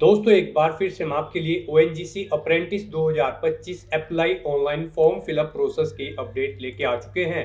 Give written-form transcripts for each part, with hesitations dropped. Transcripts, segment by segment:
दोस्तों एक बार फिर से हम आपके लिए ONGC apprentice 2025 apply online form fill up process की अपडेट लेके आ चुके हैं।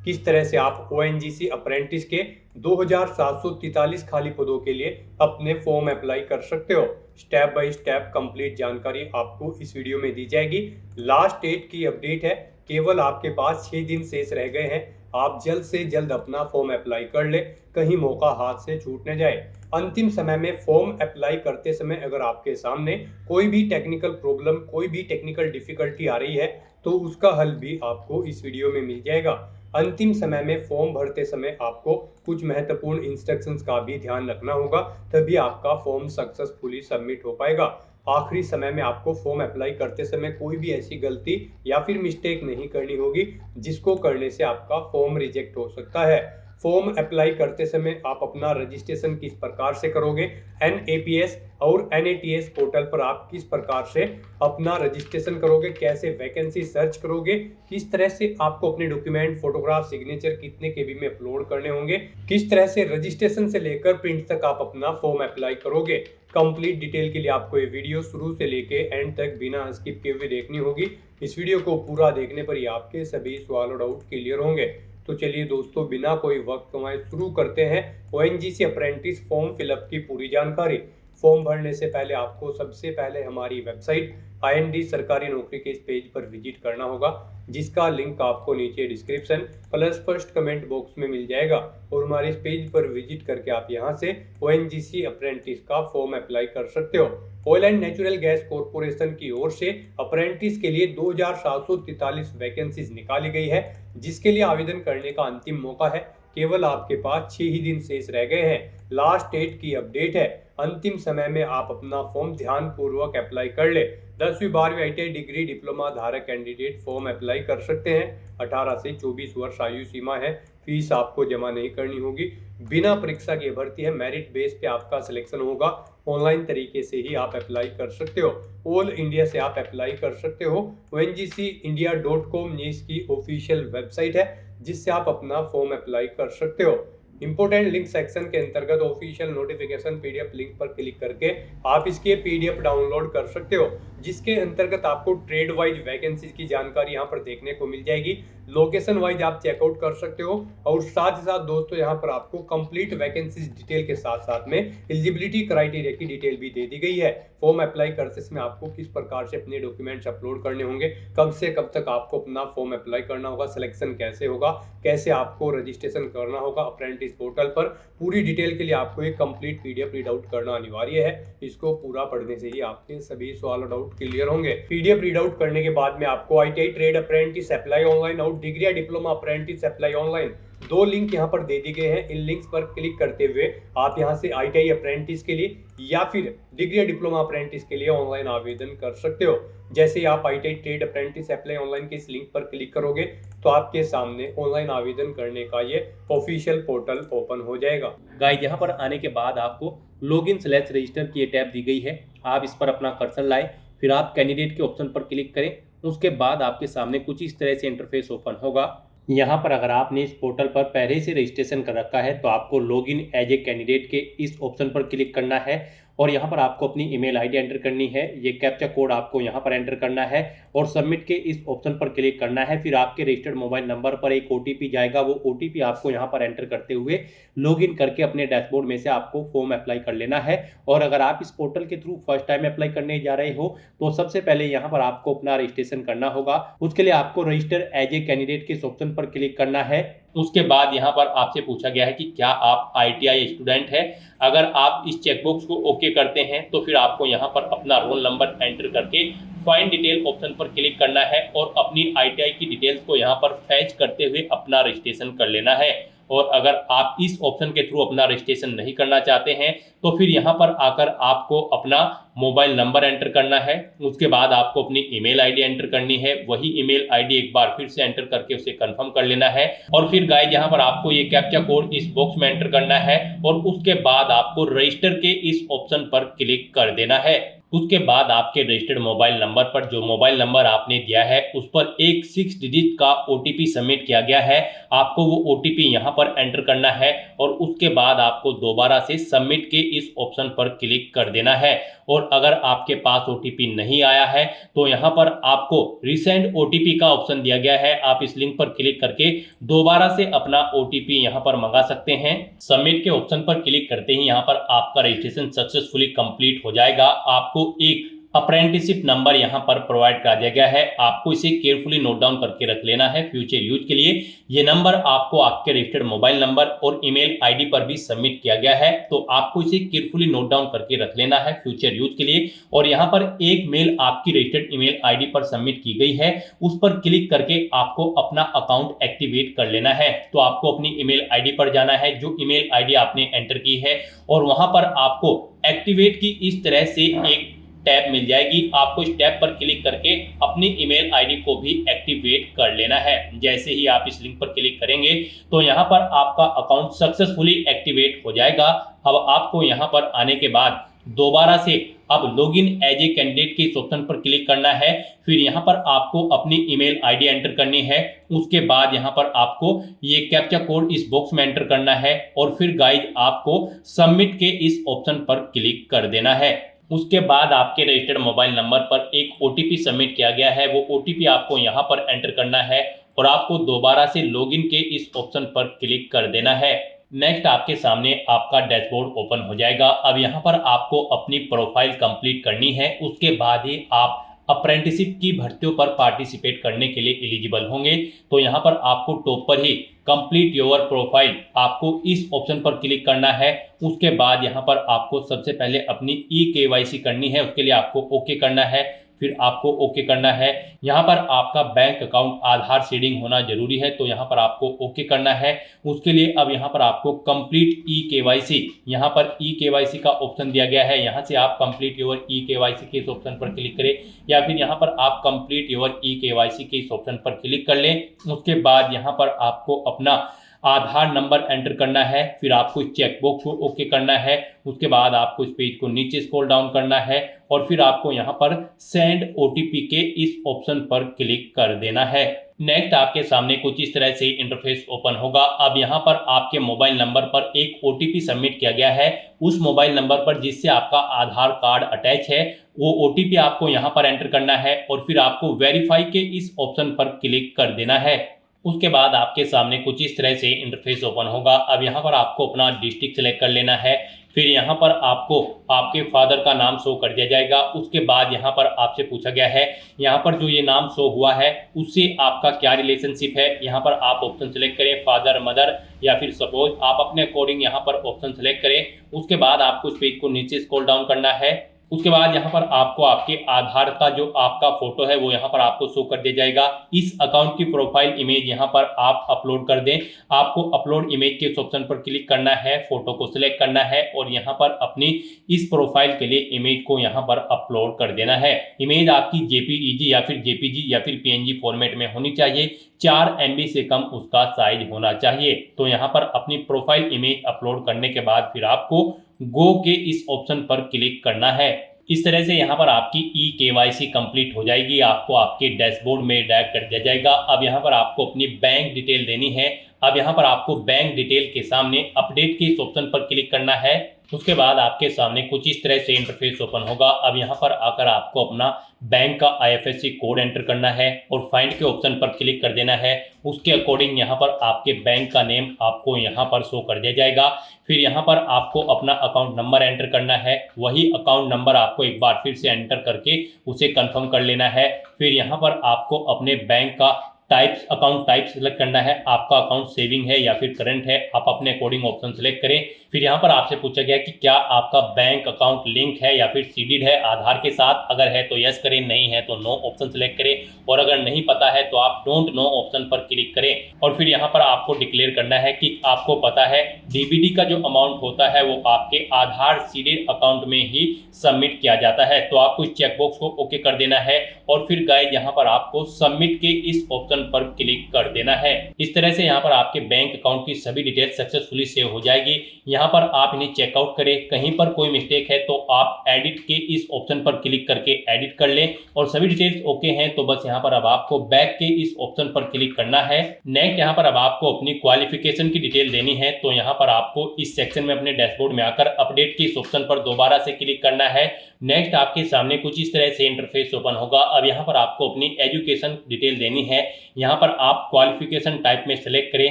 किस तरह से आप ओएनजीसी अप्रेंटिस के 2743 खाली पदों के लिए अपने फॉर्म अप्लाई कर सकते हो। स्टेप बाय स्टेप कंप्लीट जानकारी आपको इस वीडियो में दी जाएगी। लास्ट डेट की अपडेट है, केवल आपके पास 6 दिन शेष रह गए हैं। आप जल्द से जल्द अपना फॉर्म अप्लाई कर ले, कहीं मौका हाथ से छूट न जाए। अंतिम समय में फॉर्म अप्लाई करते समय अगर आपके सामने कोई भी टेक्निकल प्रॉब्लम, कोई भी टेक्निकल डिफिकल्टी आ रही है तो उसका हल भी आपको इस वीडियो में मिल जाएगा। अंतिम समय में फॉर्म भरते समय आपको कुछ महत्वपूर्ण इंस्ट्रक्शंस का भी ध्यान रखना होगा, तभी आपका फॉर्म सक्सेसफुली सबमिट हो पाएगा। आखिरी समय में आपको फॉर्म अप्लाई करते समय कोई भी ऐसी गलती या फिर मिस्टेक नहीं करनी होगी जिसको करने से आपका फॉर्म रिजेक्ट हो सकता है। फॉर्म अप्लाई करते समय आप अपना रजिस्ट्रेशन किस प्रकार से करोगे, एनएपीएस और एनएटीएस पोर्टल पर आप किस प्रकार से अपना रजिस्ट्रेशन करोगे, कैसे वैकेंसी सर्च करोगे, किस तरह से आपको अपने डॉक्यूमेंट, फोटोग्राफ, सिग्नेचर कितने केबी में अपलोड करने होंगे, किस तरह से रजिस्ट्रेशन से लेकर प्रिंट तक आप अपना फॉर्म अप्लाई करोगे। कंप्लीट डिटेल के लिए आपको ये वीडियो शुरू से लेके एंड तक बिना स्किप किए हुए देखनी होगी। इस वीडियो को पूरा देखने पर ही आपके सभी सवाल और डाउट क्लियर होंगे। तो चलिए दोस्तों, बिना कोई वक्त गंवाए शुरू करते हैं ओएनजीसी अप्रेंटिस फॉर्म फिलअप की पूरी जानकारी। फॉर्म भरने से पहले आपको सबसे पहले हमारी वेबसाइट आईएनडी सरकारी नौकरी के इस पेज पर विजिट करना होगा, जिसका लिंक आपको नीचे description plus first comment box में मिल जाएगा। और हमारे इस पेज पर विजिट करके आप यहां से ओएनजीसी अप्रेंटिस का फॉर्म अप्लाई कर सकते हो। Oil and natural gas corporation की ओर से अप्रेंटिस के लिए 2743 वैकेंसीज निकाली गई है, जिसके लिए आवेदन करने का अंतिम मौका है। केवल आपके पास 6 ही दिन शेष रह गए हैं। लास्ट डेट की अपडेट है, अंतिम समय में आप अपना फॉर्म ध्यान पूर्वक अप्लाई कर ले। 10वीं 12वीं आईटीआई डिग्री डिप्लोमा धारक कैंडिडेट फॉर्म अप्लाई कर सकते हैं। 18 से 24 वर्ष आयु सीमा है। फीस आपको जमा नहीं करनी होगी। बिना परीक्षा की भर्ती है, मेरिट बेस पे आपका सिलेक्शन होगा। ऑनलाइन तरीके से ही आप अप्लाई कर सकते हो। ऑल इंडिया से आप अप्लाई कर सकते हो। ONGCindia.com ये इसकी ऑफिशियल वेबसाइट है, जिससे आप अपना फॉर्म अप्लाई कर सकते हो। इंपोर्टेंट लिंक सेक्शन के अंतर्गत ऑफिशियल नोटिफिकेशन पीडीएफ लिंक पर क्लिक करके आप इसके पीडीएफ डाउनलोड कर सकते हो, जिसके अंतर्गत आपको ट्रेड वाइज वैकेंसीज की जानकारी यहाँ पर देखने को मिल जाएगी। लोकेशन वाइज आप चेकआउट कर सकते हो। और साथ ही साथ दोस्तों, यहाँ पर आपको कंप्लीट वैकेंसीज डिटेल के साथ साथ में एलिजिबिलिटी क्राइटेरिया की डिटेल भी दे दी गई है। फॉर्म अप्लाई करते समय आपको किस प्रकार से अपने डॉक्यूमेंट्स अपलोड करने होंगे, कब से कब तक आपको अपना फॉर्म अप्लाई करना होगा, सिलेक्शन कैसे होगा, कैसे आपको रजिस्ट्रेशन करना होगा अप्रेंटिस पोर्टल पर, पूरी डिटेल के लिए आपको एक कंप्लीट पीडीएफ रीड आउट करना अनिवार्य है। इसको पूरा पढ़ने से ही आपके सभी सवाल और डाउट क्लियर होंगे। पीडीएफ रीड आउट करने के बाद में आपको ITI trade apprentice apply online और डिग्री या diploma apprentice apply online 2 link यहाँ पर दे दी गए हैं। इन लिंक्स पर क्लिक करते हुए आप यहाँ से आईटीआई अप्रेंटिस के लिए या फिर डिग्री या डिप्लोमा अप्रेंटिस के लिए ऑनलाइन आवेदन कर सकते हो। जैसे ही आप ITI trade apprentice apply online के इस लिंक पर क्लिक करोगे तो आपके सामने ऑनलाइन आवेदन करने का ये ऑफिशियल पोर्टल ओपन हो जाएगा। गाइस, यहाँ पर आने के बाद आपको लॉगिन/रजिस्टर की ये टैब दी गई है। आप इस पर अपना कर्सर लाएं, फिर आप कैंडिडेट के ऑप्शन पर क्लिक करें। उसके बाद आपके सामने कुछ इस तरह से इंटरफेस ओपन होगा। यहाँ पर अगर आपने इस पोर्टल पर पहले से रजिस्ट्रेशन कर रखा है तो आपको लॉगिन एज ए कैंडिडेट के इस ऑप्शन पर क्लिक करना है और यहाँ पर आपको अपनी ईमेल आईडी एंटर करनी है। ये कैप्चा कोड आपको यहाँ पर एंटर करना है और सबमिट के इस ऑप्शन पर क्लिक करना है। फिर आपके रजिस्टर्ड मोबाइल नंबर पर एक ओटीपी जाएगा। वो ओटीपी आपको यहाँ पर एंटर करते हुए लॉगिन करके अपने डैशबोर्ड में से आपको फॉर्म अप्लाई कर लेना है। और अगर आप इस पोर्टल के थ्रू फर्स्ट टाइम अप्लाई करने जा रहे हो तो सबसे पहले यहाँ पर आपको अपना रजिस्ट्रेशन करना होगा। उसके लिए आपको रजिस्टर एज ए कैंडिडेट के इस ऑप्शन पर क्लिक करना है। उसके बाद यहाँ पर आपसे पूछा गया है कि क्या आप आईटीआई स्टूडेंट हैं। अगर आप इस चेकबॉक्स को ओके करते हैं तो फिर आपको यहाँ पर अपना रोल नंबर एंटर करके फाइंड डिटेल ऑप्शन पर क्लिक करना है और अपनी आईटीआई की डिटेल्स को यहाँ पर फैच करते हुए अपना रजिस्ट्रेशन कर लेना है। और अगर आप इस ऑप्शन के थ्रू अपना रजिस्ट्रेशन नहीं करना चाहते हैं तो फिर यहाँ पर आकर आपको अपना मोबाइल नंबर एंटर करना है। उसके बाद आपको अपनी ईमेल आईडी एंटर करनी है। वही ईमेल आईडी एक बार फिर से एंटर करके उसे कंफर्म कर लेना है। और फिर गाइस, यहाँ पर आपको ये कैप्चा कोड इस बॉक्स में एंटर करना है और उसके बाद आपको रजिस्टर के इस ऑप्शन पर क्लिक कर देना है। उसके बाद आपके रजिस्टर्ड मोबाइल नंबर पर, जो मोबाइल नंबर आपने दिया है उस पर एक 6 डिजिट का ओटीपी सबमिट किया गया है। आपको वो ओटीपी यहाँ पर एंटर करना है और उसके बाद आपको दोबारा से सबमिट के इस ऑप्शन पर क्लिक कर देना है। और अगर आपके पास OTP नहीं आया है तो यहाँ पर आपको रिसेंड OTP का ऑप्शन दिया गया है। आप इस लिंक पर क्लिक करके दोबारा से अपना OTP यहाँ पर मंगा सकते हैं। सबमिट के ऑप्शन पर क्लिक करते ही यहाँ पर आपका रजिस्ट्रेशन सक्सेसफुली कंप्लीट हो जाएगा। आपको एक अप्रेंटिसशिप नंबर यहाँ पर प्रोवाइड करा दिया गया है। आपको इसे केयरफुली नोट डाउन करके रख लेना है फ्यूचर यूज के लिए। ये नंबर आपको आपके रजिस्टर्ड मोबाइल नंबर और ईमेल आईडी पर भी सबमिट किया गया है, तो आपको इसे केयरफुली नोट डाउन करके रख लेना है फ्यूचर यूज के लिए। और यहाँ पर एक मेल आपकी रजिस्टर्ड ईमेल आईडी पर सबमिट की गई है, उस पर क्लिक करके आपको अपना अकाउंट एक्टिवेट कर लेना है। तो आपको अपनी ईमेल आईडी पर जाना है, जो ईमेल आईडी आपने एंटर की है, और वहां पर आपको एक्टिवेट की इस तरह से एक टैब मिल जाएगी। आपको इस टैब पर क्लिक करके अपनी ईमेल आईडी को भी एक्टिवेट कर लेना है। जैसे ही आप इस लिंक पर क्लिक करेंगे तो यहाँ पर आपका अकाउंट सक्सेसफुली एक्टिवेट हो जाएगा। अब आपको यहाँ पर आने के बाद दोबारा से अब लॉगिन एज ए कैंडिडेट के इस ऑप्शन पर क्लिक करना है। फिर यहाँ पर आपको अपनी ईमेल आईडी एंटर करनी है। उसके बाद यहाँ पर आपको ये कैप्चा कोड इस बॉक्स में एंटर करना है और फिर गाइज आपको सबमिट के इस ऑप्शन पर क्लिक कर देना है। उसके बाद आपके रजिस्टर्ड मोबाइल नंबर पर एक OTP सबमिट किया गया है। वो OTP आपको यहाँ पर एंटर करना है और आपको दोबारा से लॉगिन के इस ऑप्शन पर क्लिक कर देना है। नेक्स्ट आपके सामने आपका डैशबोर्ड ओपन हो जाएगा। अब यहाँ पर आपको अपनी प्रोफाइल कंप्लीट करनी है, उसके बाद ही आप अप्रेंटिसशिप की भर्तियों पर पार्टिसिपेट करने के लिए एलिजिबल होंगे। तो यहाँ पर आपको टॉप पर ही कंप्लीट योर प्रोफाइल, आपको इस ऑप्शन पर क्लिक करना है। उसके बाद यहाँ पर आपको सबसे पहले अपनी eKYC करनी है, उसके लिए आपको ओके करना है। फिर आपको ओके करना है। यहाँ पर आपका बैंक अकाउंट आधार सीडिंग होना जरूरी है, तो यहाँ पर आपको ओके करना है। उसके लिए अब यहाँ पर आपको कंप्लीट eKYC, यहाँ पर eKYC का ऑप्शन दिया गया है। यहाँ से आप कंप्लीट योर eKYC के इस ऑप्शन पर क्लिक करें, या फिर यहाँ पर आप कंप्लीट योर eKYC के इस ऑप्शन पर क्लिक कर लें। उसके बाद यहाँ पर आपको अपना आधार नंबर एंटर करना है। फिर आपको इस चेकबॉक्स को ओके करना है। उसके बाद आपको इस पेज को नीचे स्क्रॉल डाउन करना है और फिर आपको यहाँ पर सेंड OTP के इस ऑप्शन पर क्लिक कर देना है। नेक्स्ट आपके सामने कुछ इस तरह से इंटरफेस ओपन होगा। अब यहाँ पर आपके मोबाइल नंबर पर एक OTP सबमिट किया गया है। उस मोबाइल नंबर पर जिससे आपका आधार कार्ड अटैच है, वो OTP आपको यहाँ पर एंटर करना है और फिर आपको वेरीफाई के इस ऑप्शन पर क्लिक कर देना है। उसके बाद आपके सामने कुछ इस तरह से इंटरफेस ओपन होगा। अब यहाँ पर आपको अपना डिस्ट्रिक्ट सेलेक्ट कर लेना है। फिर यहाँ पर आपको आपके फादर का नाम शो कर दिया जाएगा। उसके बाद यहाँ पर आपसे पूछा गया है, यहाँ पर जो ये नाम शो हुआ है उससे आपका क्या रिलेशनशिप है। यहाँ पर आप ऑप्शन सेलेक्ट करें, फादर, मदर, या फिर सपोज आप अपने अकॉर्डिंग यहाँ पर ऑप्शन सेलेक्ट करें। उसके बाद आपको इस पेज को नीचे स्क्रॉल डाउन करना है। उसके बाद यहाँ पर आपको आपके आधार का जो आपका फोटो है वो यहाँ पर आपको शो कर दिया जाएगा। इस अकाउंट की प्रोफाइल इमेज यहाँ पर आप अपलोड कर दें। आपको अपलोड इमेज के ऑप्शन पर क्लिक करना है, फोटो को सिलेक्ट करना है और यहाँ पर अपनी इस प्रोफाइल के लिए इमेज को यहाँ पर अपलोड कर देना है। इमेज आपकी JPEG या फिर JPG या फिर PNG फॉर्मेट में होनी चाहिए। 4 MB से कम उसका साइज होना चाहिए। तो यहाँ पर अपनी प्रोफाइल इमेज अपलोड करने के बाद फिर आपको गो के इस ऑप्शन पर क्लिक करना है। इस तरह से यहाँ पर आपकी eKYC कंप्लीट हो जाएगी। आपको आपके डैशबोर्ड में डायरेक्ट कर दिया जाएगा। अब यहाँ पर आपको अपनी बैंक डिटेल देनी है। अब यहाँ पर आपको बैंक डिटेल के सामने अपडेट के इस ऑप्शन पर क्लिक करना है। उसके बाद आपके सामने कुछ इस तरह से इंटरफेस ओपन होगा। अब यहाँ पर आकर आपको अपना बैंक का IFSC कोड एंटर करना है और फाइंड के ऑप्शन पर क्लिक कर देना है। उसके अकॉर्डिंग यहाँ पर आपके बैंक का नेम आपको यहाँ पर शो कर दिया जाएगा। फिर यहाँ पर आपको अपना अकाउंट नंबर एंटर करना है। वही अकाउंट नंबर आपको एक बार फिर से एंटर करके उसे कंफर्म कर लेना है। फिर यहाँ पर आपको अपने बैंक का अकाउंट टाइप सेलेक्ट करना है। आपका अकाउंट सेविंग है या फिर करंट है, आप अपने अकॉर्डिंग ऑप्शन सेलेक्ट करें। फिर यहाँ पर आपसे पूछा गया कि क्या आपका बैंक अकाउंट लिंक है या फिर सीडेड है आधार के साथ। अगर है तो यस करें, नहीं है तो नो ऑप्शन सेलेक्ट करें, और अगर नहीं पता है तो आप डोंट नो ऑप्शन पर क्लिक करें। और फिर यहाँ पर आपको डिक्लेयर करना है कि आपको पता है DBT का जो अमाउंट होता है वो आपके आधार सीडेड अकाउंट में ही सबमिट किया जाता है। तो आपको इस चेकबॉक्स को ओके कर देना है और फिर गाइस यहाँ पर आपको सबमिट के इस ऑप्शन ऑप्शन पर क्लिक कर देना है। इस तरह से यहाँ पर आपके बैंक अकाउंट की सभी डिटेल सक्सेसफुली सेव हो जाएगी। यहाँ पर आप इन्हें चेकआउट करें, कहीं पर कोई मिस्टेक है तो आप एडिट के इस ऑप्शन पर क्लिक करके एडिट कर लें और सभी डिटेल्स ओके हैं तो बस यहाँ पर अब आपको बैक के इस ऑप्शन पर क्लिक करना है। नेक्स्ट यहाँ पर अब आपको अपनी क्वालिफिकेशन की डिटेल देनी है तो यहाँ पर आपको इस सेक्शन में अपने डैशबोर्ड में आकर अपडेट के इस ऑप्शन पर दोबारा से क्लिक करना है। नेक्स्ट आपके सामने कुछ इस तरह से इंटरफेस ओपन होगा। अब यहाँ पर आपको अपनी एजुकेशन डिटेल देनी है। यहाँ पर आप क्वालिफिकेशन टाइप में सेलेक्ट करें,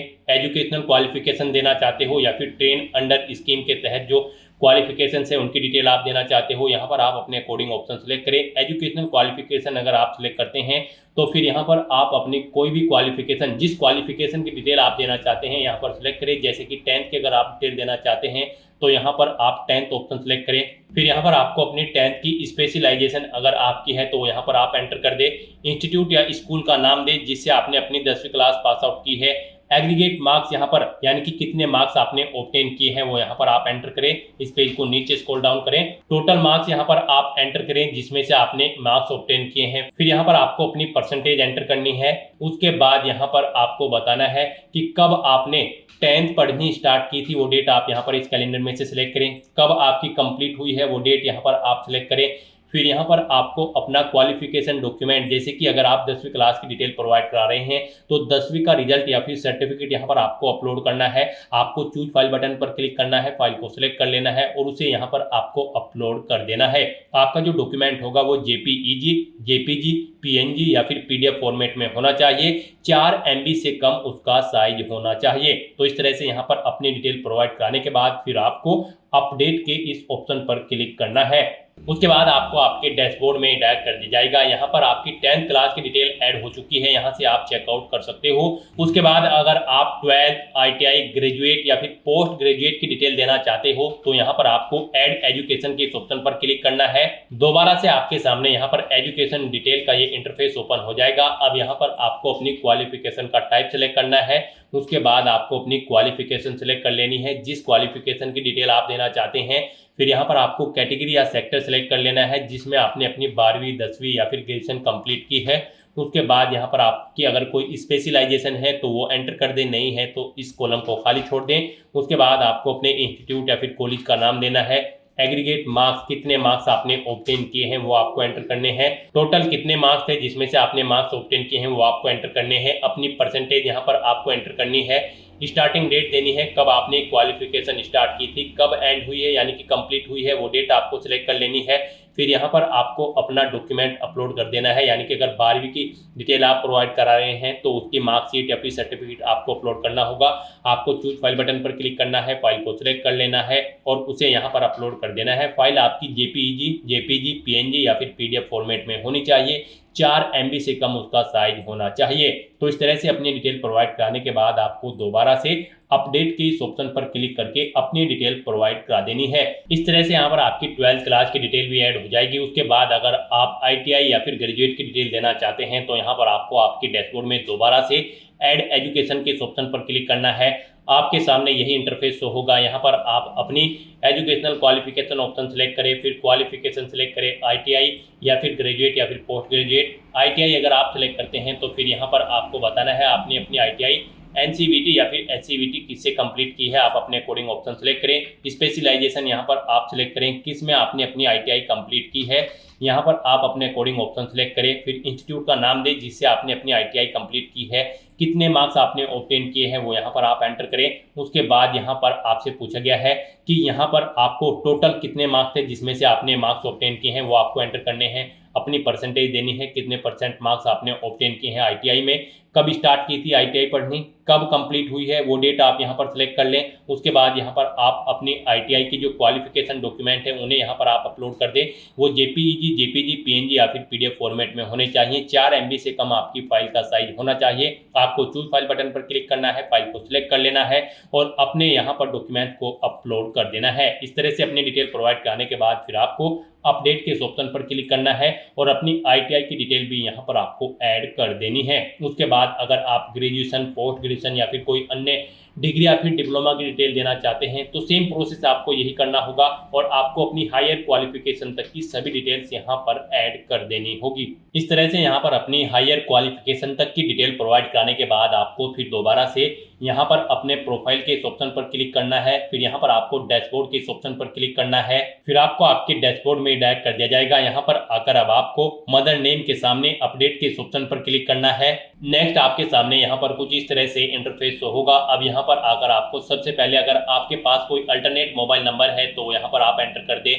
एजुकेशनल क्वालिफिकेशन देना चाहते हो या फिर ट्रेन अंडर स्कीम के तहत जो क्वालिफिकेशन है उनकी डिटेल आप देना चाहते हो। यहाँ पर आप अपने अकॉर्डिंग ऑप्शन सेलेक्ट करें। एजुकेशनल क्वालिफिकेशन अगर आप सेलेक्ट करते हैं तो फिर यहाँ पर आप अपनी कोई भी क्वालिफिकेशन, जिस क्वालिफिकेशन की डिटेल आप देना चाहते हैं यहाँ पर सेलेक्ट करें। जैसे कि 10th की अगर आप डिटेल देना चाहते हैं तो यहाँ पर आप 10th ऑप्शन सेलेक्ट करें। फिर यहाँ पर आपको अपनी 10th की स्पेशलाइजेशन अगर आपकी है तो यहाँ पर आप एंटर कर दे। इंस्टीट्यूट या स्कूल का नाम दे जिससे आपने अपनी 10वीं क्लास पास आउट की है। एग्रीगेट मार्क्स यहाँ पर यानी कि कितने मार्क्स आपने ऑब्टेन किए हैं वो यहाँ पर आप एंटर करें। इस पेज को नीचे स्क्रॉल डाउन करें। टोटल मार्क्स यहाँ पर आप एंटर करें जिसमें से आपने मार्क्स ऑब्टेन किए हैं। फिर यहाँ पर आपको अपनी परसेंटेज एंटर करनी है। उसके बाद यहाँ पर आपको बताना है कि कब आपने 10th पढ़नी स्टार्ट की थी वो डेट आप यहाँ पर इस कैलेंडर में से सिलेक्ट करें। कब आपकी कंप्लीट हुई है वो डेट यहाँ पर आप सिलेक्ट करें। फिर यहाँ पर आपको अपना क्वालिफिकेशन डॉक्यूमेंट, जैसे कि अगर आप 10वीं क्लास की डिटेल प्रोवाइड करा रहे हैं तो 10वीं का रिजल्ट या फिर सर्टिफिकेट यहाँ पर आपको अपलोड करना है। आपको चूज फाइल बटन पर क्लिक करना है, फाइल को सिलेक्ट कर लेना है और उसे यहाँ पर आपको अपलोड कर देना है। आपका जो डॉक्यूमेंट होगा वो जेपीईजी, जेपीजी, पीएनजी या फिर पीडीएफ फॉर्मेट में होना चाहिए। 4 MB से कम उसका साइज होना चाहिए। तो इस तरह से यहाँ पर अपनी डिटेल प्रोवाइड कराने के बाद फिर आपको अपडेट के इस ऑप्शन पर क्लिक करना है। उसके बाद आपको आपके डैशबोर्ड में डायरेक्ट कर दी जाएगा। यहाँ पर आपकी 10th क्लास की डिटेल ऐड हो चुकी है, यहाँ से आप चेकआउट कर सकते हो। उसके बाद अगर आप 12th, ITI, ग्रेजुएट या फिर पोस्ट ग्रेजुएट की डिटेल देना चाहते हो तो यहाँ पर आपको ऐड एजुकेशन के इस ऑप्शन पर क्लिक करना है। दोबारा से आपके सामने यहाँ पर एजुकेशन डिटेल का ये इंटरफेस ओपन हो जाएगा। अब यहाँ पर आपको अपनी क्वालिफिकेशन का टाइप सेलेक्ट करना है। उसके बाद आपको अपनी क्वालिफिकेशन सेलेक्ट कर लेनी है, जिस क्वालिफिकेशन की डिटेल आप देना चाहते हैं। फिर यहाँ पर आपको कैटेगरी या सेक्टर सेलेक्ट कर लेना है जिसमें आपने अपनी 12वीं, 10वीं या फिर ग्रेजुएशन कंप्लीट की है। उसके बाद यहाँ पर आपकी अगर कोई स्पेशलाइजेशन है तो वो एंटर कर दें, नहीं है तो इस कॉलम को खाली छोड़ दें। उसके बाद आपको अपने इंस्टीट्यूट या फिर कॉलेज का नाम देना है। एग्रीगेट मार्क्स, कितने मार्क्स आपने ऑब्टेन किए हैं वो आपको एंटर करने हैं। टोटल कितने मार्क्स थे जिसमें से आपने मार्क्स ऑब्टेन किए हैं वो आपको एंटर करने हैं। अपनी परसेंटेज यहाँ पर आपको एंटर करनी है। स्टार्टिंग डेट देनी है, कब आपने क्वालिफिकेशन स्टार्ट की थी, कब एंड हुई है यानी कि कंप्लीट हुई है वो डेट आपको सिलेक्ट कर लेनी है। फिर यहाँ पर आपको अपना डॉक्यूमेंट अपलोड कर देना है, यानी कि अगर 12वीं की डिटेल आप प्रोवाइड करा रहे हैं तो उसकी मार्कशीट या फिर सर्टिफिकेट आपको अपलोड करना होगा। आपको चूज फाइल बटन पर क्लिक करना है, फाइल को सिलेक्ट कर लेना है और उसे यहाँ पर अपलोड कर देना है। फाइल आपकी जेपीईजी, जेपीजी, पीएनजी या फिर पीडीएफ फॉर्मेट में होनी चाहिए। 4 MB से कम उसका साइज होना चाहिए। तो इस तरह से अपनी डिटेल प्रोवाइड कराने के बाद आपको दोबारा से अपडेट के इस ऑप्शन पर क्लिक करके अपनी डिटेल प्रोवाइड करा देनी है। इस तरह से यहाँ पर आपकी 12th क्लास की डिटेल भी ऐड हो जाएगी। उसके बाद अगर आप ITI या फिर ग्रेजुएट की डिटेल देना चाहते हैं तो यहाँ पर आपको आपके डैशबोर्ड में दोबारा से ऐड एजुकेशन के इस ऑप्शन पर क्लिक करना है। आपके सामने यही इंटरफेस शो होगा। यहाँ पर आप अपनी एजुकेशनल क्वालिफिकेशन ऑप्शन सेलेक्ट करें, फिर क्वालिफिकेशन सेलेक्ट करें, ITI या फिर ग्रेजुएट या फिर पोस्ट ग्रेजुएट। ITI अगर आप सेलेक्ट करते हैं तो फिर यहाँ पर आपको बताना है आपने अपनी ITI NCVT या फिर SCVT किससे कंप्लीट की है, आप अपने अकॉर्डिंग ऑप्शन सेलेक्ट करें। स्पेशलाइजेशन यहाँ पर आप सेलेक्ट करें किस में आपने अपनी ITI कंप्लीट की है, यहाँ पर आप अपने अकॉर्डिंग ऑप्शन सेलेक्ट करें। फिर इंस्टीट्यूट का नाम दें जिससे आपने अपनी ITI कंप्लीट की है, कितने मार्क्स आपने ऑब्टेन किए हैं वो यहाँ पर आप एंटर करें। उसके बाद यहाँ पर आपसे पूछा गया है कि यहाँ पर आपको टोटल कितने मार्क्स थे जिसमें से आपने मार्क्स ऑब्टेन किए हैं वो आपको एंटर करने हैं। अपनी परसेंटेज देनी है, कितने % मार्क्स आपने ऑब्टेन किए हैं ITI में, कब स्टार्ट की थी ITI पढ़नी, कब कंप्लीट हुई है वो डेट आप यहाँ पर सेलेक्ट कर लें। उसके बाद यहाँ पर आप अपनी ITI की जो क्वालिफिकेशन डॉक्यूमेंट है उन्हें यहाँ पर आप अपलोड कर दें। वो JPEG, JPG, PNG या फिर PDF फॉर्मेट में होने चाहिए। 4 MB से कम आपकी फाइल का साइज होना चाहिए। आपको चूज फाइल बटन पर क्लिक करना है, फाइल को सिलेक्ट कर लेना है और अपने यहाँ पर डॉक्यूमेंट को अपलोड कर देना है। इस तरह से अपनी डिटेल प्रोवाइड कराने के बाद फिर आपको अपडेट के इस ऑप्शन पर क्लिक करना है और अपनी ITI की डिटेल भी यहाँ पर आपको ऐड कर देनी है। उसके बाद अगर आप ग्रेजुएशन, पोस्ट ग्रेजुएशन या फिर कोई अन्य डिग्री या फिर डिप्लोमा की डिटेल देना चाहते हैं तो सेम प्रोसेस आपको यही करना होगा और आपको अपनी हायर क्वालिफिकेशन तक की सभी डिटेल्स यहाँ पर ऐड कर देनी होगी। इस तरह से यहाँ पर अपनी हायर क्वालिफिकेशन तक की डिटेल प्रोवाइड कराने के बाद आपको फिर दोबारा से यहाँ पर अपने प्रोफाइल के इस ऑप्शन पर क्लिक करना है। फिर यहाँ पर आपको डैशबोर्ड के इस ऑप्शन पर क्लिक करना है। फिर आपको आपके डैशबोर्ड में डायरेक्ट कर दिया जाएगा। यहाँ पर आकर अब आपको मदर नेम के सामने अपडेट के इस ऑप्शन पर क्लिक करना है। नेक्स्ट आपके सामने यहाँ पर कुछ इस तरह से इंटरफेस होगा। अब यहाँ पर आकर आपको सबसे पहले अगर आपके पास कोई अल्टरनेट मोबाइल नंबर है तो यहाँ पर आप एंटर कर दें,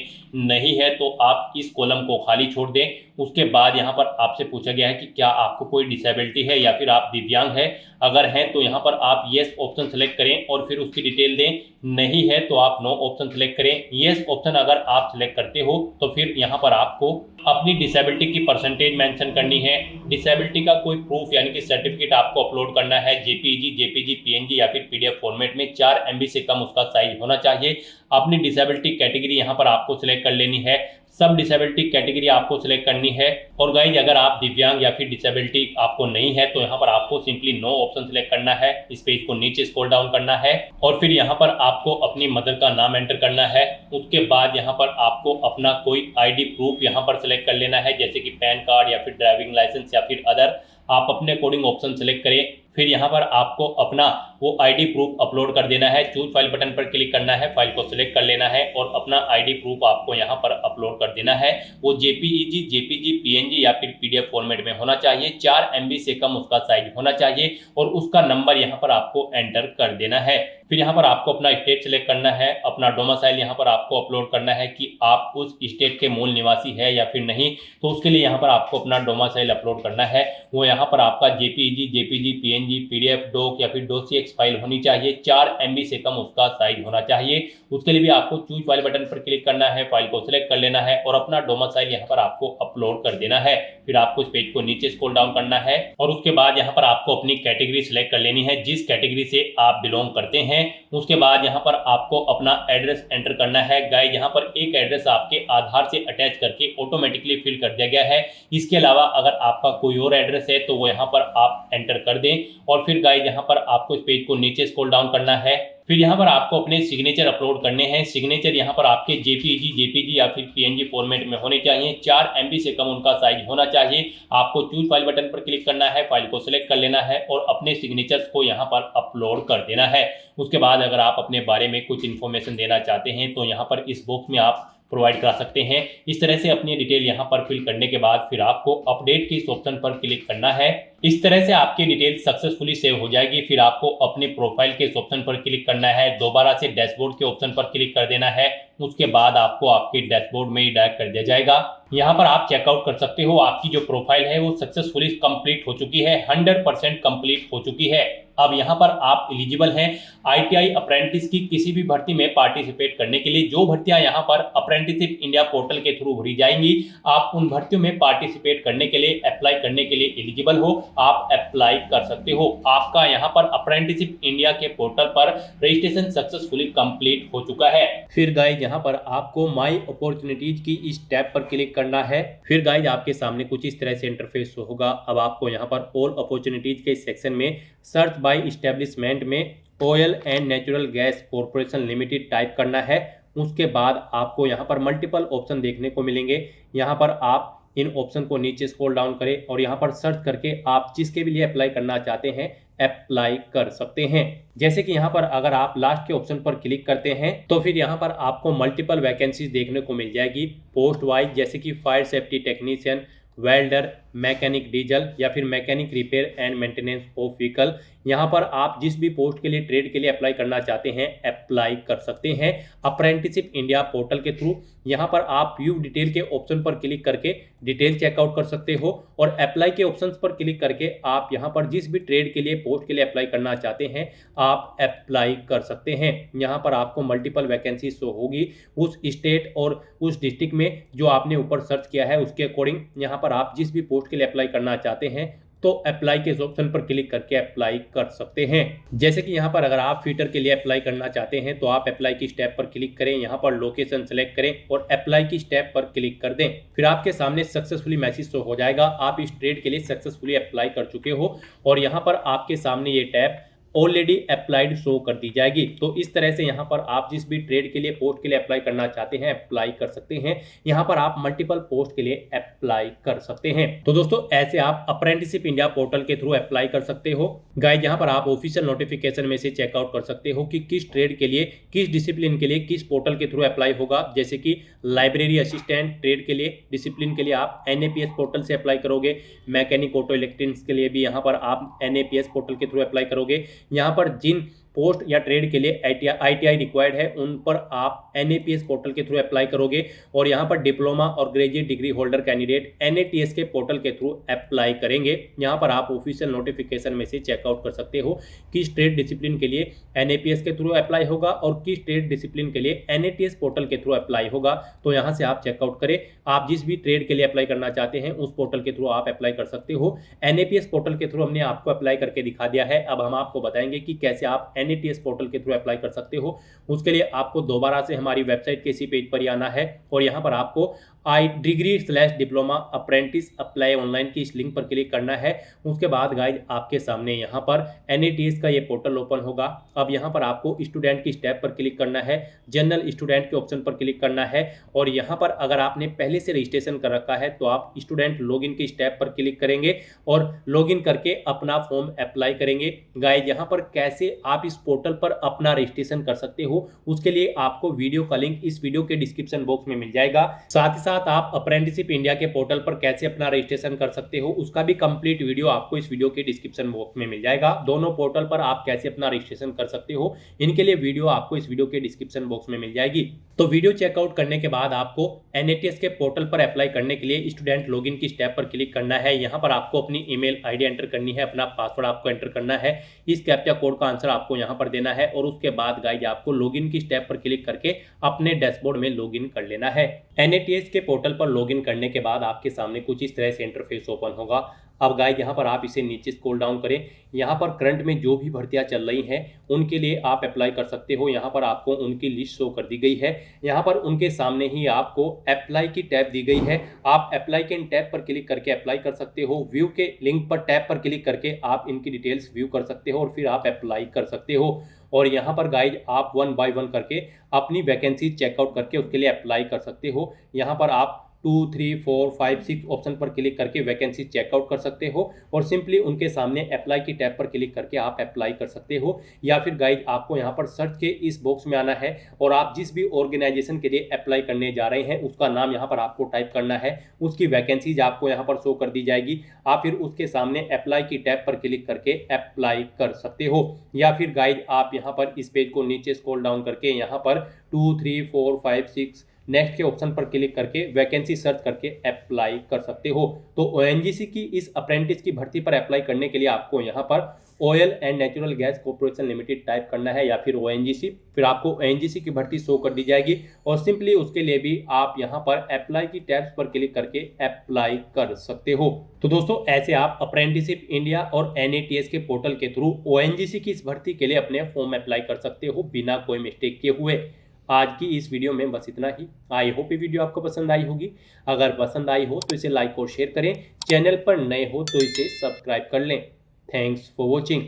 नहीं है तो आप इस कॉलम को खाली छोड़ दें। उसके बाद यहाँ पर आपसे पूछा गया है कि क्या आपको कोई डिसेबिलिटी है या फिर आप दिव्यांग है। अगर हैं तो यहाँ पर आप येस ऑप्शन सेलेक्ट करें और फिर उसकी डिटेल दें, नहीं है तो आप नो ऑप्शन सेलेक्ट करें। येस ऑप्शन अगर आप सेलेक्ट करते हो तो फिर यहाँ पर आपको अपनी डिसेबिलिटी की परसेंटेज मेंशन करनी है। डिसेबिलिटी का कोई प्रूफ यानी कि सर्टिफिकेट आपको अपलोड करना है। जेपीजी, पीएनजी या फिर पीडीएफ फॉर्मेट में 4 MB से कम उसका साइज होना चाहिए। अपनी डिसेबिलिटी कैटेगरी यहाँ पर आपको सिलेक्ट कर लेनी है। सब डिसेबिलिटी कैटेगरी आपको सिलेक्ट करनी है। और गाइज अगर आप दिव्यांग या फिर डिसेबिलिटी आपको नहीं है तो यहाँ पर आपको सिंपली नो ऑप्शन सिलेक्ट करना है। इस पेज को नीचे स्क्रॉल डाउन करना है और फिर यहाँ पर आपको अपनी मदर का नाम एंटर करना है। उसके बाद यहाँ पर आपको अपना कोई आईडी प्रूफ यहाँ पर सिलेक्ट कर लेना है, जैसे कि पैन कार्ड या फिर ड्राइविंग लाइसेंस या फिर अदर। आप अपने अकॉर्डिंग ऑप्शन सेलेक्ट करें। फिर यहाँ पर आपको अपना वो आईडी प्रूफ अपलोड कर देना है। चूज फाइल बटन पर क्लिक करना है, फाइल को सिलेक्ट कर लेना है और अपना आईडी प्रूफ आपको यहाँ पर अपलोड कर देना है। वो जेपीजी, पीएनजी या फिर पीडीएफ फॉर्मेट में होना चाहिए। 4 MB से कम उसका साइज होना चाहिए और उसका नंबर यहाँ पर आपको एंटर कर देना है। फिर यहाँ पर आपको अपना स्टेट सेलेक्ट करना है। अपना डोमिसाइल यहाँ पर आपको अपलोड करना है कि आप उस स्टेट के मूल निवासी है या फिर नहीं। तो उसके लिए यहाँ पर आपको अपना डोमिसाइल अपलोड करना है। वो यहाँ पर आपका जेपीजी, पीएनजी, पीडीएफ, डॉक या फिर डॉक्स फाइल होनी चाहिए। 4 MB से कम उसका साइज होना चाहिए। उसके लिए भी आपको चूज फाइल बटन पर क्लिक करना है, फाइल को सिलेक्ट कर लेना है और अपना डोमिसाइल यहाँ पर आपको अपलोड कर देना है। फिर आपको इस पेज को नीचे स्क्रॉल डाउन करना है और उसके बाद यहाँ पर आपको अपनी कैटेगरी सिलेक्ट कर लेनी है, जिस कैटेगरी से आप बिलोंग करते हैं। उसके बाद यहाँ पर आपको अपना एड्रेस एंटर करना है। गाइस यहाँ पर एक एड्रेस आपके आधार से अटैच करके ऑटोमेटिकली फिल कर दिया गया है। इसके अलावा अगर आपका कोई और एड्रेस है तो वो यहाँ पर आप एंटर कर दें और फिर गाइस यहाँ पर आपको इस पेज को नीचे स्क्रॉल डाउन करना है। फिर यहाँ पर आपको अपने सिग्नेचर अपलोड करने हैं। सिग्नेचर यहाँ पर आपके जेपीजी या फिर पीएनजी फॉर्मेट में होने चाहिए। 4 MB से कम उनका साइज होना चाहिए। आपको चूज फाइल बटन पर क्लिक करना है, फाइल को सिलेक्ट कर लेना है और अपने सिग्नेचर्स को यहाँ पर अपलोड कर देना है। उसके बाद अगर आप अपने बारे में कुछ इन्फॉर्मेशन देना चाहते हैं तो यहाँ पर इस बॉक्स में आप प्रोवाइड करा सकते हैं। इस तरह से अपनी डिटेल यहाँ पर फिल करने के बाद फिर आपको अपडेट के इस ऑप्शन पर क्लिक करना है। इस तरह से आपकी डिटेल सक्सेसफुली सेव हो जाएगी। फिर आपको अपने प्रोफाइल के इस ऑप्शन पर क्लिक करना है, दोबारा से डैशबोर्ड के ऑप्शन पर क्लिक कर देना है। उसके बाद आपको आपके डैशबोर्ड में ही डायरेक्ट कर दिया जाएगा। यहाँ पर आप चेकआउट कर सकते हो, आपकी जो प्रोफाइल है वो सक्सेसफुली कंप्लीट हो चुकी है, 100% कंप्लीट हो चुकी है। अब यहाँ पर आप एलिजिबल हैं ITI अप्रेंटिस की किसी भी भर्ती में पार्टिसिपेट करने के लिए। जो भर्तियां यहाँ पर अप्रेंटिसशिप इंडिया पोर्टल के थ्रू भरी जाएंगी, आप उन भर्तियों में पार्टिसिपेट करने के लिए, अप्लाई करने के लिए एलिजिबल हो, आप अप्लाई कर सकते हो। आपका यहाँ पर अप्रेंटिसशिप इंडिया के पोर्टल पर रजिस्ट्रेशन सक्सेसफुली कंप्लीट हो चुका है। फिर गाइज यहाँ पर आपको माई अपॉर्चुनिटीज की इस टैब पर क्लिक करना है। फिर गाइज आपके सामने कुछ इस तरह से इंटरफेस होगा। अब आपको यहाँ पर ऑल अपॉर्चुनिटीज के सेक्शन में सर्च बाय इस्टेब्लिशमेंट में oil and natural gas corporation limited type करना है। उसके बाद आपको यहाँ पर मल्टीपल ऑप्शन देखने को मिलेंगे। यहाँ पर आप इन ऑप्शन को नीचे स्क्रॉल डाउन करें और यहाँ पर सर्च करके आप जिसके भी लिए अप्लाई करना चाहते हैं अप्लाई कर सकते हैं। जैसे कि यहाँ पर अगर आप लास्ट के ऑप्शन पर क्लिक करते हैं तो फिर यहाँ पर आपको मल्टीपल वैकेंसीज देखने को मिल जाएगी पोस्ट वाइज, जैसे कि fire safety technician, welder, mechanic diesel या फिर mechanic repair and maintenance of vehicle. यहाँ पर आप जिस भी पोस्ट के लिए, ट्रेड के लिए अप्लाई करना चाहते हैं अप्लाई कर सकते हैं अप्रेंटिसशिप इंडिया पोर्टल के थ्रू। यहाँ पर आप व्यू डिटेल के ऑप्शन पर क्लिक करके डिटेल चेकआउट कर सकते हो और अप्लाई के ऑप्शन पर क्लिक करके आप यहाँ पर जिस भी ट्रेड के लिए, पोस्ट के लिए अप्लाई करना चाहते हैं आप अप्लाई कर सकते हैं। यहाँ पर आपको मल्टीपल वैकेंसी शो होगी उस स्टेट और उस डिस्ट्रिक्ट में जो आपने ऊपर सर्च किया है उसके अकॉर्डिंग। यहाँ पर आप जिस भी पोस्ट के लिए अप्लाई करना चाहते हैं तो अप्लाई के ऑप्शन पर क्लिक करके अप्लाई कर सकते हैं। जैसे कि यहाँ पर अगर आप फिटर के लिए अप्लाई करना चाहते हैं तो आप अप्लाई की स्टेप पर क्लिक करें, यहाँ पर लोकेशन सेलेक्ट करें और अप्लाई की स्टेप पर क्लिक कर दें। फिर आपके सामने सक्सेसफुली मैसेज शो हो जाएगा, आप इस ट्रेड के लिए सक्सेसफुली अप्लाई कर चुके हो। और यहाँ पर आपके सामने ये टैब ऑलरेडी अप्लाइड शो कर दी जाएगी। तो इस तरह से यहाँ पर आप जिस भी ट्रेड के लिए पोस्ट के लिए अप्लाई करना चाहते हैं अप्लाई कर सकते हैं। यहाँ पर आप मल्टीपल पोस्ट के लिए अप्लाई कर सकते हैं। तो दोस्तों ऐसे आप अप्रेंटिसशिप इंडिया पोर्टल के थ्रू अप्लाई कर सकते हो। गाइस यहाँ पर आप ऑफिशियल नोटिफिकेशन में से चेकआउट कर सकते हो कि किस ट्रेड के लिए, किस डिसिप्लिन के लिए, किस पोर्टल के थ्रू अप्लाई होगा। जैसे कि लाइब्रेरी असिस्टेंट ट्रेड के लिए, डिसिप्लिन के लिए आप NAPS पोर्टल से अप्लाई करोगे। मैकेनिक ऑटो इलेक्ट्रॉनिक्स के लिए भी यहाँ पर आप NAPS पोर्टल के थ्रू अप्लाई करोगे। यहाँ पर जिन पोस्ट या ट्रेड के लिए ITI रिक्वायर्ड है उन पर आप NAPS पोर्टल के थ्रू अप्लाई करोगे। और यहाँ पर डिप्लोमा और graduate degree holder candidate NATS के पोर्टल के थ्रू अप्लाई करेंगे। यहाँ पर आप ऑफिशियल नोटिफिकेशन में से चेकआउट कर सकते हो किस ट्रेड डिसिप्लिन के लिए NAPS के थ्रू अप्लाई होगा और किस ट्रेड डिसिप्लिन के लिए NATS पोर्टल के थ्रू अप्लाई होगा। तो यहाँ से आप चेकआउट करें। आप जिस भी ट्रेड के लिए अप्लाई करना चाहते हैं उस पोर्टल के थ्रू आप अप्लाई कर सकते हो। NAPS पोर्टल के थ्रू हमने आपको अप्लाई करके दिखा दिया है। अब हम आपको बताएंगे कि कैसे आप NATS पोर्टल के थ्रू अप्लाई कर सकते हो। उसके लिए आपको दोबारा से हमारी वेबसाइट के इसी पेज पर ही आना है और यहाँ पर आपको डिग्री/डिप्लोमा अप्रेंटिस अप्लाई ऑनलाइन की इस लिंक पर क्लिक करना है। उसके बाद गाइज आपके सामने यहाँ पर NATS का ये पोर्टल ओपन होगा। अब यहाँ पर आपको स्टूडेंट की स्टैब पर क्लिक करना है, जनरल स्टूडेंट के ऑप्शन पर क्लिक करना है और यहाँ पर अगर आपने पहले से रजिस्ट्रेशन कर रखा है तो आप स्टूडेंट लॉगिन की स्टैब पर क्लिक करेंगे और लॉगिन करके अपना फॉर्म अप्लाई करेंगे। गाइज यहाँ पर कैसे आप इस पोर्टल पर अपना रजिस्ट्रेशन कर सकते हो उसके लिए आपको वीडियो का लिंक इस वीडियो के डिस्क्रिप्शन बॉक्स में मिल जाएगा। साथ ही साथ आप अप्रेंटिसशिप इंडिया के पोर्टल पर कैसे अपना रजिस्ट्रेशन कर सकते हो उसका भी कंप्लीट वीडियो आपको इस वीडियो के डिस्क्रिप्शन बॉक्स में मिल जाएगा। दोनों पोर्टल पर आप कैसे अपना रजिस्ट्रेशन कर सकते हो इनके लिए वीडियो आपको इस वीडियो के डिस्क्रिप्शन बॉक्स में मिल जाएगी। तो वीडियो चेकआउट करने के बाद आपको NATS के पोर्टल पर अप्लाई करने के लिए स्टूडेंट लॉगिन की स्टेप पर क्लिक करना है। यहाँ पर आपको अपनी ईमेल ID एंटर करनी है, अपना पासवर्ड आपको एंटर करना है, इस कैप्चा कोड का आंसर आपको यहाँ पर देना है और उसके बाद गाइज आपको लॉगिन की स्टेप पर क्लिक करके अपने डैशबोर्ड में लॉगिन कर लेना है। NATS के पोर्टल पर लॉगिन करने के बाद आपके सामने कुछ इस तरह से इंटरफेस ओपन होगा। अब गाइज यहाँ पर आप इसे नीचे स्क्रॉल डाउन करें। यहाँ पर करंट में जो भी भर्तियां चल रही हैं उनके लिए आप अप्लाई कर सकते हो। यहाँ पर आपको उनकी लिस्ट शो कर दी गई है। यहाँ पर उनके सामने ही आपको अप्लाई की टैब दी गई है। आप अप्लाई के टैब पर क्लिक करके अप्लाई कर सकते हो। व्यू के लिंक पर टैब पर क्लिक करके आप इनकी डिटेल्स व्यू कर सकते हो और फिर आप अप्लाई कर सकते हो। और यहाँ पर गाइज आप 1 बाय 1 करके अपनी वैकेंसी चेकआउट करके उसके लिए अप्लाई कर सकते हो। यहाँ पर आप 2, 3, 4, 5, 6 ऑप्शन पर क्लिक करके वैकेंसी चेकआउट कर सकते हो और सिंपली उनके सामने अप्लाई की टैब पर क्लिक करके आप अप्लाई कर सकते हो। या फिर गाइज आपको यहाँ पर सर्च के इस बॉक्स में आना है और आप जिस भी ऑर्गेनाइजेशन के लिए अप्लाई करने जा रहे हैं उसका नाम यहाँ पर आपको टाइप करना है, उसकी वैकेंसीज आपको यहाँ पर शो कर दी जाएगी। आप फिर उसके सामने अप्लाई की टैब पर क्लिक करके अप्लाई कर सकते हो। या फिर गाइज आप यहाँ पर इस पेज को नीचे स्क्रॉल डाउन करके यहाँ पर 2, 3, 4, 5, 6 नेक्स्ट के ऑप्शन पर क्लिक करके वैकेंसी सर्च करके अप्लाई कर सकते हो। तो ONGC की इस अप्रेंटिस की भर्ती पर अप्लाई करने के लिए आपको यहाँ पर oil and natural gas corporation limited type करना है या फिर ONGC, फिर आपको ONGC की भर्ती शो कर दी जाएगी और सिंपली उसके लिए भी आप यहाँ पर अप्लाई की टैब्स पर क्लिक करके अप्लाई कर सकते हो। तो दोस्तों ऐसे आप अप्रेंटिसशिप इंडिया और NATS के पोर्टल के थ्रू ONGC की इस भर्ती के लिए अपने फॉर्म अप्लाई कर सकते हो बिना कोई मिस्टेक किए हुए। आज की इस वीडियो में बस इतना ही। आई होप ये वीडियो आपको पसंद आई होगी। अगर पसंद आई हो तो इसे लाइक और शेयर करें। चैनल पर नए हो तो इसे सब्सक्राइब कर लें। Thanks for watching.